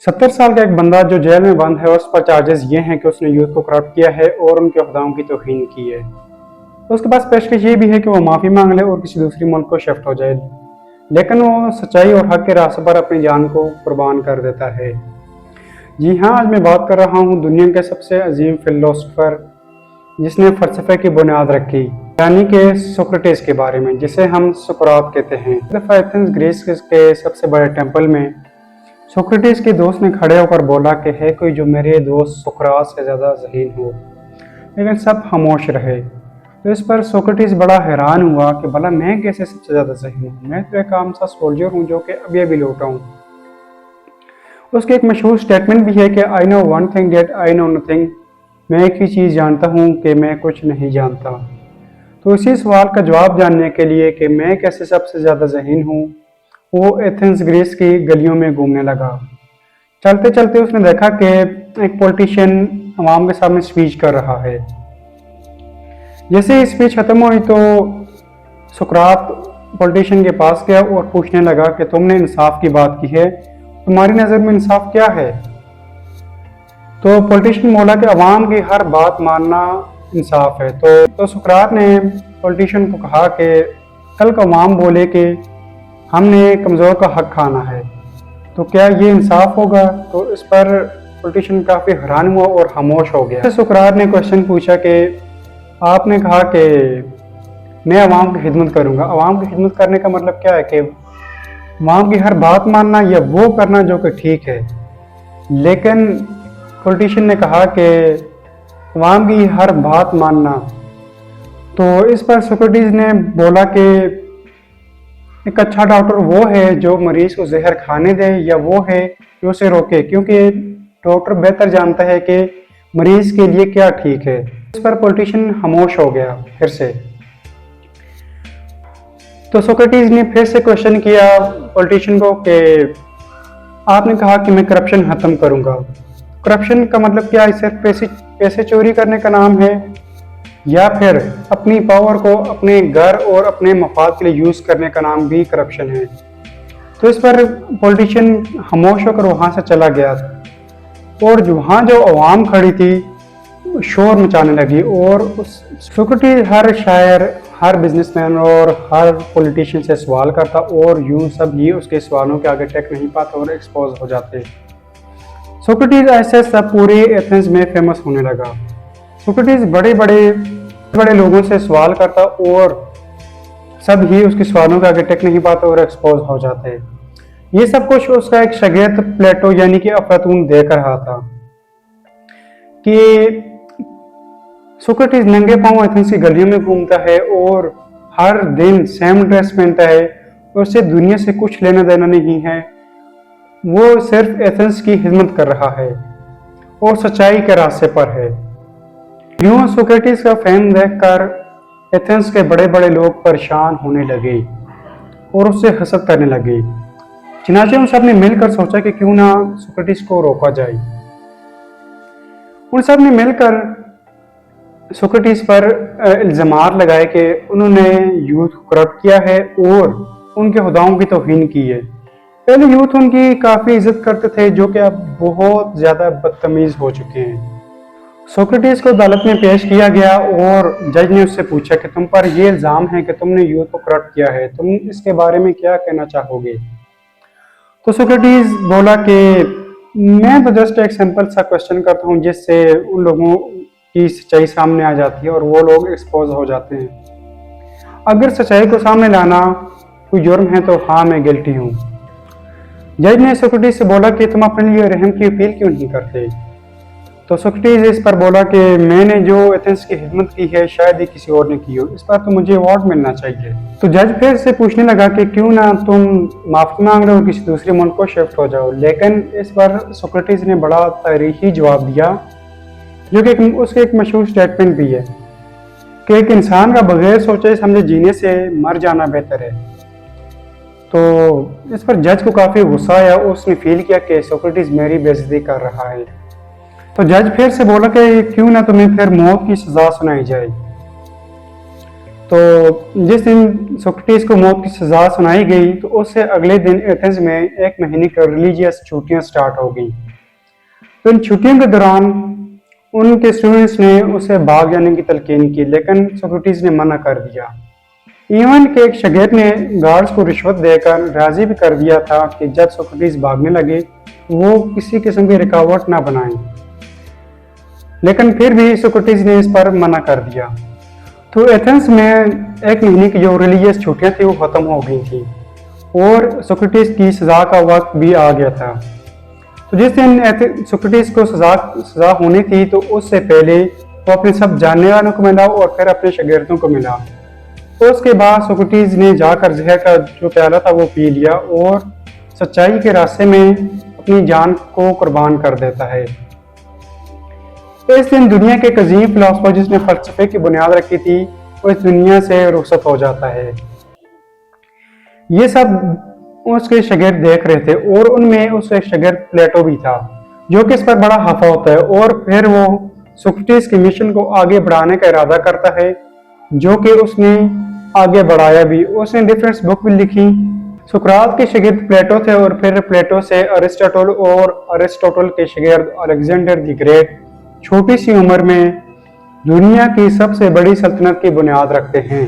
70 साल का एक बंदा जो जेल में बंद है, उस पर चार्जेस ये हैं कि उसने यूथ को करप्ट किया है और उनके अहदाओं की तौहीन की है। तो उसके पास पेशकश ये भी है कि वो माफ़ी मांग ले और किसी दूसरी मुल्क को शिफ्ट हो जाए, लेकिन वो सच्चाई और हक के रास्ते पर अपनी जान को कुर्बान कर देता है। जी हाँ, आज मैं बात कर रहा हूँ दुनिया के सबसे अजीम फिलोसफर जिसने फ़लसफ़े की बुनियाद रखी, यानी कि सोक्रेटिस के बारे में, जिसे हम सुकरात कहते हैं। दफ़ा एथेंस ग्रीस के सबसे बड़े टेम्पल में सोक्रेटिस के दोस्त ने खड़े होकर बोला कि है कोई जो मेरे दोस्त सुकरात से ज़्यादा ज़हीन हो, लेकिन सब खामोश रहे। तो इस पर सोक्रेटिस बड़ा हैरान हुआ कि भला मैं कैसे सबसे ज़्यादा ज़हीन हूँ, मैं तो एक आम सा सोल्जर हूँ जो कि अभी अभी लौटा हूँ। उसकी एक मशहूर स्टेटमेंट भी है कि I know one thing date I know nothing, मैं एक ही चीज़ जानता हूँ कि मैं कुछ नहीं जानता। तो इसी सवाल का जवाब जानने के लिए कि मैं कैसे सबसे ज़्यादा ज़हीन हूँ, वो एथेंस ग्रीस की गलियों में घूमने लगा। चलते चलते उसने देखा कि एक पॉलिटिशियन अवाम के सामने स्पीच कर रहा है। जैसे ही स्पीच खत्म हुई तो सुकरात पॉलिटिशियन के पास गया और पूछने लगा कि तुमने इंसाफ की बात की है, तुम्हारी नज़र में इंसाफ क्या है? तो पॉलिटिशियन बोला कि अवाम की हर बात मानना इंसाफ है। तो सुकरात ने पॉलिटिशियन को कहा कि कल का अवाम बोले कि हमने कमज़ोर का हक खाना है, तो क्या ये इंसाफ होगा? तो इस पर पॉलिटिशियन काफ़ी हैरान हुआ और खामोश हो गया। सुकरात ने क्वेश्चन पूछा कि आपने कहा कि मैं अवाम की खिदमत करूँगा, अवाम की खिदमत करने का मतलब क्या है कि अवाम की हर बात मानना या वो करना जो कि ठीक है? लेकिन पॉलिटिशियन ने कहा कि अवाम की हर बात मानना। तो इस पर सोक्रेटिस ने बोला कि एक अच्छा डॉक्टर वो है जो मरीज को जहर खाने दे या वो है जो उसे रोके, क्योंकि डॉक्टर बेहतर जानता है कि मरीज के लिए क्या ठीक है। इस पर पॉलिटिशियन खामोश हो गया फिर से। तो सोक्रेटिस ने फिर से क्वेश्चन किया पॉलिटिशियन को कि आपने कहा कि मैं करप्शन खत्म करूंगा, करप्शन का मतलब क्या है? सिर्फ पैसे चोरी करने का नाम है या फिर अपनी पावर को अपने घर और अपने मफाद के लिए यूज करने का नाम भी करप्शन है? तो इस पर पॉलिटिशियन खामोश होकर वहां से चला गया और वहां जो अवाम खड़ी थी शोर मचाने लगी और उस सोक्रेटिस हर शायर, हर बिजनेसमैन और हर पॉलिटिशियन से सवाल करता और यूं सब ही उसके सवालों के आगे टेक नहीं पाते और एक्सपोज हो जाते। सोक्रेटिस ऐसे सब पूरे एथेंस में फेमस होने लगा। सोक्रेटिस बड़े बड़े लोगों से सवाल करता और सब ही उसके सवालों के आगे टेक नहीं पाते और एक्सपोज हो जाते। ये सब कुछ उसका एक शागिर्द प्लेटो यानी कि अफलातून देख रहा था कि सोक्रेटिस नंगे पांव एथेंस की गलियों में घूमता है और हर दिन सेम ड्रेस पहनता है और उससे दुनिया से कुछ लेना देना नहीं है। वो सिर्फ एथेंस की खिदमत कर रहा है और सच्चाई के रास्ते पर है। यूं सोक्रेटिस का फेम देखकर एथेंस के बड़े बड़े लोग परेशान होने लगे और उससे हसद करने लगे। चनाचे उन सब ने मिलकर सोचा कि क्यों ना सोक्रेटिस को रोका जाए। उन सब ने मिलकर सोक्रेटिस पर इल्जामात लगाए कि उन्होंने यूथ को करप्ट किया है और उनके हुदाओं की तौहीन की है। पहले यूथ उनकी काफ़ी इज्जत करते थे जो कि अब बहुत ज़्यादा बदतमीज़ हो चुके हैं। सोक्रेटिस को अदालत में पेश किया गया और जज ने उससे पूछा कि तुम पर यह इल्ज़ाम है कि तुमने यूथ को करप्ट किया है, तुम इसके बारे में क्या कहना चाहोगे? तो सोक्रेटिस बोला कि मैं तो जस्ट एक सिंपल सा क्वेश्चन करता हूँ जिससे उन लोगों की सच्चाई सामने आ जाती है और वो लोग एक्सपोज हो जाते हैं। अगर सच्चाई को सामने लाना कोई जुर्म है तो हाँ, मैं गिल्टी हूँ। जज ने सोक्रेटिस से बोला कि तुम अपने लिए रहम की अपील क्यों नहीं करते? तो सोक्रेटिस इस पर बोला कि मैंने जो एथेंस की खिदमत की है शायद ही किसी और ने की हो, इस पर तो मुझे अवार्ड मिलना चाहिए। तो जज फिर से पूछने लगा कि क्यों ना तुम माफी मांग रहे हो किसी दूसरे मुल्क को शिफ्ट हो जाओ। लेकिन इस पर सोक्रेटिस ने बड़ा तारीखी जवाब दिया जो कि उसके एक मशहूर स्टेटमेंट भी है कि एक इंसान का बगैर सोचे समझे जीने से मर जाना बेहतर है। तो इस पर जज को काफ़ी गुस्सा आया, उसने फील किया कि सोक्रेटिस मेरी बेइज्जती कर रहा है। तो जज फिर से बोला कि क्यों ना तुम्हें फिर मौत की सज़ा सुनाई जाए। तो जिस दिन सोक्रेटिस को मौत की सज़ा सुनाई गई तो उससे अगले दिन एथेंस में एक महीने की रिलीजियस छुट्टियां स्टार्ट हो गई। तो इन छुट्टियों के दौरान उनके स्टूडेंट्स ने उसे भाग जाने की तलकीन की, लेकिन सोक्रेटिस ने मना कर दिया। इवन के एक शागिर्द ने गार्ड्स को रिश्वत देकर राजी भी कर दिया था कि जब सोक्रेटिस भागने लगे वो किसी किस्म की रुकावट ना बनाएं, लेकिन फिर भी सोक्रेटिस ने इस पर मना कर दिया। तो एथेंस में एक महीने की जो रिलीजियस छुट्टियां थी वो ख़त्म हो गई थी और सोक्रेटिस की सज़ा का वक्त भी आ गया था। तो जिस दिन सोक्रेटिस को सज़ा होनी थी तो उससे पहले वो अपने सब जानने वालों को मिला और फिर अपने शागिर्दों को मिला। तो उसके बाद सोक्रेटिस ने जाकर जहर का जो प्याला था वो पी लिया और सच्चाई के रास्ते में अपनी जान को कुर्बान कर देता है। तो इस दिन दुनिया के एक अजीम फिलोसफर जिसने फलसफे की बुनियाद रखी थी वो इस दुनिया से रुखसत हो जाता है। ये सब उसके शागिर्द देख रहे थे और उनमें उसका एक शागिर्द प्लेटो भी था जो कि इस पर बड़ा खफा होता है और फिर वो सोक्रेटिस के मिशन को आगे बढ़ाने का इरादा करता है, जो कि उसने आगे बढ़ाया भी। उसने डिफरेंट बुक भी लिखी। सुकरात के शागिर्द प्लेटो थे और फिर प्लेटो से अरिस्टोटल और अरिस्टोटल के शागिर्द अलेक्जेंडर द ग्रेट छोटी सी उम्र में दुनिया की सबसे बड़ी सल्तनत की बुनियाद रखते हैं।